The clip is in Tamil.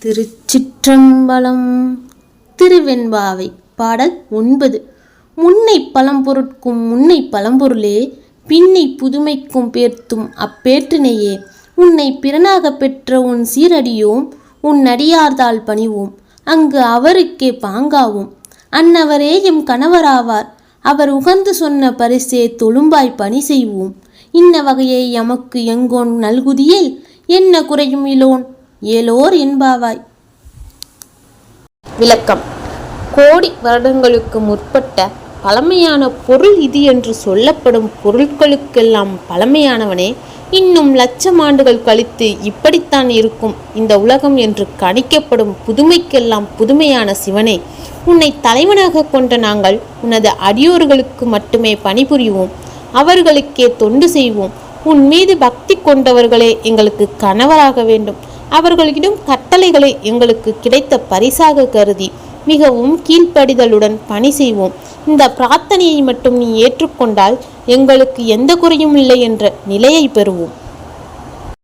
திருச்சிற்றம்பலம். திருவெண்பாவை. பாடல் 9. முன்னை பழம்பொருட்கும் முன்னை பழம்பொருளே, பின்னை புதுமைக்கும் பேர்த்தும் அப்பேற்றினையே, உன்னை பிறனாக பெற்ற உன் சீரடியோம், உன் அடியார்தால் பணிவோம், அங்கு அவருக்கே பாங்காவோம். அன்னவரே எம் கணவராவார், அவர் உகந்து சொன்ன பரிசே தொழும்பாய் பணி செய்வோம். இன்ன வகையை எமக்கு எங்கோன் நல்குதியேல், என்ன குறையும் இலோன் ஏலோர் என்பாவாய். விளக்கம். கோடி வருடங்களுக்கு முற்பட்ட பழமையான பொருள் இது என்று சொல்லப்படும் பொருட்களுக்கெல்லாம் பழமையானவனே, இன்னும் லட்சம் ஆண்டுகள் கழித்து இப்படித்தான் இருக்கும் இந்த உலகம் என்று கணிக்கப்படும் புதுமைக்கெல்லாம் புதுமையான சிவனே, உன்னை தலைவனாக கொண்ட நாங்கள் உனது அடியோர்களுக்கு மட்டுமே பணிபுரிவோம், அவர்களுக்கே தொண்டு செய்வோம். உன் மீது பக்தி கொண்டவர்களே எங்களுக்கு கணவராக வேண்டும். அவர்களிடம் கட்டளைகளை எங்களுக்கு கிடைத்த பரிசாக கருதி மிகவும் கீழ்ப்படிதலுடன் பணி செய்வோம். இந்த பிரார்த்தனையை மட்டும் நீ ஏற்றுக்கொண்டால் எங்களுக்கு எந்த குறையும் இல்லை என்ற நிலையை பெறுவோம்.